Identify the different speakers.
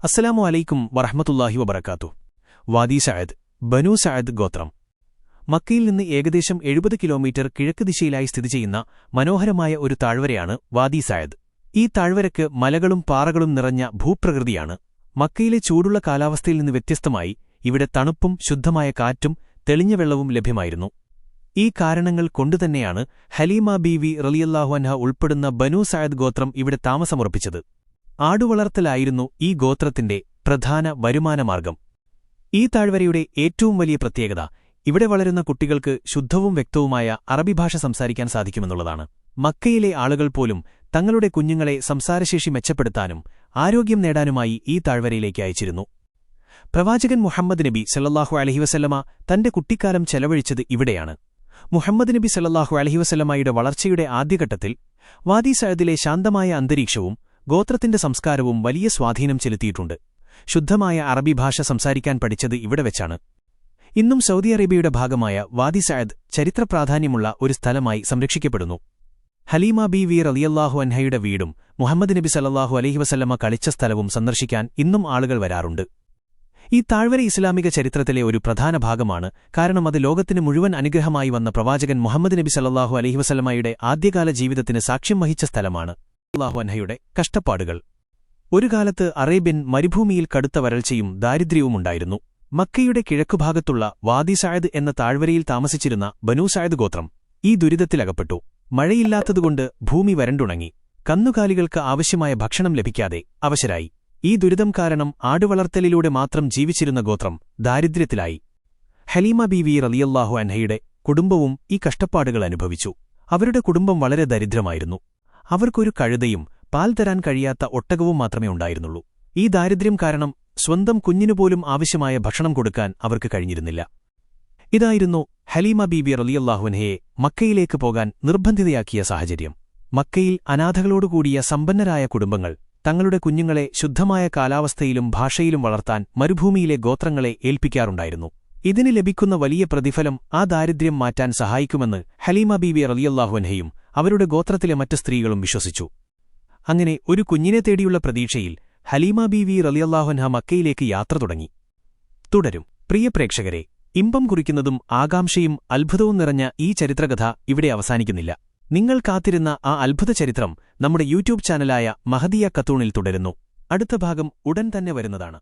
Speaker 1: അസ്സലാമു അലൈക്കും വറഹ്മത്തുള്ളാഹി വബറകാതുഹു. വാദി സഅദ്, ബനൂ സഅദ് ഗോത്രം. മക്കയിൽ നിന്ന് ഏകദേശം 70 കിലോമീറ്റർ കിഴക്ക് ദിശയിലായി സ്ഥിതിചെയ്യുന്ന മനോഹരമായ ഒരു താഴ്വരയാണ് വാദി സഅദ്. ഈ താഴ്വരയ്ക്ക് മലകളും പാറകളും നിറഞ്ഞ ഭൂപ്രകൃതിയാണ്. മക്കയിലെ ചൂടുള്ള കാലാവസ്ഥയിൽ നിന്ന് വ്യത്യസ്തമായി ഇവിടെ തണുപ്പും ശുദ്ധമായ കാറ്റും തെളിഞ്ഞ വെള്ളവും ലഭ്യമായിരുന്നു. ഈ കാരണങ്ങൾ കൊണ്ടുതന്നെയാണ് ഹലീമ ബീവി റളിയല്ലാഹു അൻഹ ഉൾപ്പെടുന്ന ബനൂ സഅദ് ഗോത്രം ഇവിടെ താമസമുറപ്പിച്ചത്. ആടുവളർത്തലായിരുന്നു ഈ ഗോത്രത്തിന്റെ പ്രധാന വരുമാനമാർഗം. ഈ താഴ്വരയുടെ ഏറ്റവും വലിയ പ്രത്യേകത ഇവിടെ വളരുന്ന കുട്ടികൾക്ക് ശുദ്ധവും വ്യക്തവുമായ അറബി ഭാഷ സംസാരിക്കാൻ സാധിക്കുമെന്നുള്ളതാണ്. മക്കയിലെ ആളുകൾ പോലും തങ്ങളുടെ കുഞ്ഞുങ്ങളെ സംസാരശേഷി മെച്ചപ്പെടുത്താനും ആരോഗ്യം നേടാനുമായി ഈ താഴ്വരയിലേക്ക് അയച്ചിരുന്നു. പ്രവാചകൻ മുഹമ്മദ് നബി സല്ലല്ലാഹു അലൈഹി വസല്ലമ തന്റെ കുട്ടിക്കാലം ചെലവഴിച്ചത് ഇവിടെയാണ്. മുഹമ്മദ് നബി സല്ലല്ലാഹു അലൈഹി വസല്ലമയുടെ വളർച്ചയുടെ ആദ്യഘട്ടത്തിൽ വാദി സഅദിലെ ശാന്തമായ അന്തരീക്ഷവും ഗോത്രത്തിന്റെ സംസ്കാരവും വലിയ സ്വാധീനം ചെലുത്തിയിട്ടുണ്ട്. ശുദ്ധമായ അറബി ഭാഷ സംസാരിക്കാൻ പഠിച്ചത് ഇവിടെ വെച്ചാണ്. ഇന്നും സൗദി അറേബ്യയുടെ ഭാഗമായ വാദി സഅദ് ചരിത്രപ്രാധാന്യമുള്ള ഒരു സ്ഥലമായി സംരക്ഷിക്കപ്പെടുന്നു. ഹലീമ ബീവി റളിയല്ലാഹു അൻഹയുടെ വീടും മുഹമ്മദ് നബി സല്ലല്ലാഹു അലൈഹി വസല്ലമ കളിച്ച സ്ഥലവും സന്ദർശിക്കാൻ ഇന്നും ആളുകൾ വരാറുണ്ട്. ഈ താഴ്വര ഇസ്ലാമിക ചരിത്രത്തിലെ ഒരു പ്രധാന ഭാഗമാണ്. കാരണം അത് ലോകത്തിന് മുഴുവൻ അനുഗ്രഹമായി വന്ന പ്രവാചകൻ മുഹമ്മദ് നബി സല്ലല്ലാഹു അലൈഹി വസല്ലമയുടെ ആദ്യകാല ജീവിതത്തിന് സാക്ഷ്യം വഹിച്ച സ്ഥലമാണ്. റളിയല്ലാഹു അൻഹയുടെ കഷ്ടപ്പാടുകൾ. ഒരു കാലത്ത് അറേബ്യൻ മരുഭൂമിയിൽ കടുത്ത വരൾച്ചയും ദാരിദ്ര്യവുമുണ്ടായിരുന്നു. മക്കയുടെ കിഴക്കുഭാഗത്തുള്ള വാദി സഅദ് എന്ന താഴ്വരയിൽ താമസിച്ചിരുന്ന ബനൂ സഅദ് ഗോത്രം ഈ ദുരിതത്തിലകപ്പെട്ടു. മഴയില്ലാത്തതുകൊണ്ട് ഭൂമി വരണ്ടുണങ്ങി. കന്നുകാലികൾക്ക് ആവശ്യമായ ഭക്ഷണം ലഭിക്കാതെ അവശരായി. ഈ ദുരിതം കാരണം ആടുവളർത്തലിലൂടെ മാത്രം ജീവിച്ചിരുന്ന ഗോത്രം ദാരിദ്ര്യത്തിലായി. ഹലീമ ബീവി റളിയല്ലാഹു അൻഹയുടെ കുടുംബവും ഈ കഷ്ടപ്പാടുകൾ അനുഭവിച്ചു. അവരുടെ കുടുംബം വളരെ ദരിദ്രമായിരുന്നു. അവർക്കൊരു കഴുതയും പാൽ തരാൻ കഴിയാത്ത ഒട്ടകവും മാത്രമേ ഉണ്ടായിരുന്നുള്ളൂ. ഈ ദാരിദ്ര്യം കാരണം സ്വന്തം കുഞ്ഞിനുപോലും ആവശ്യമായ ഭക്ഷണം കൊടുക്കാൻ അവർക്ക് കഴിഞ്ഞിരുന്നില്ല. ഇതായിരുന്നു ഹലീമ ബീവി റളിയല്ലാഹു അൻഹയെ മക്കയിലേക്ക് പോകാൻ നിർബന്ധിതയാക്കിയ സാഹചര്യം. മക്കയിൽ അനാഥകളോടുകൂടിയ സമ്പന്നരായ കുടുംബങ്ങൾ തങ്ങളുടെ കുഞ്ഞുങ്ങളെ ശുദ്ധമായ കാലാവസ്ഥയിലും ഭാഷയിലും വളർത്താൻ മരുഭൂമിയിലെ ഗോത്രങ്ങളെ ഏൽപ്പിക്കാറുണ്ടായിരുന്നു. ഇതിന് ലഭിക്കുന്ന വലിയ പ്രതിഫലം ആ ദാരിദ്ര്യം മാറ്റാൻ സഹായിക്കുമെന്ന് ഹലീമ ബീവി റളിയല്ലാഹു അൻഹയും അവരുടെ ഗോത്രത്തിലെ മറ്റ് സ്ത്രീകളും വിശ്വസിച്ചു. അങ്ങനെ ഒരു കുഞ്ഞിനെ തേടിയുള്ള പ്രതീക്ഷയിൽ ഹലീമ ബീവി റളിയല്ലാഹു അൻഹ മക്കയിലേക്ക് യാത്ര തുടങ്ങി. തുടരും. പ്രിയ പ്രേക്ഷകരെ, ഇമ്പം കുറിക്കുന്നതും ആകാംക്ഷയും അത്ഭുതവും നിറഞ്ഞ ഈ ചരിത്രകഥ ഇവിടെ അവസാനിക്കുന്നില്ല. നിങ്ങൾ കാത്തിരുന്ന ആ അത്ഭുത ചരിത്രം നമ്മുടെ യൂട്യൂബ് ചാനലായ മഹദിയ ഖത്തൂണിൽ തുടരുന്നു. അടുത്ത ഭാഗം ഉടൻ തന്നെ വരുന്നതാണ്.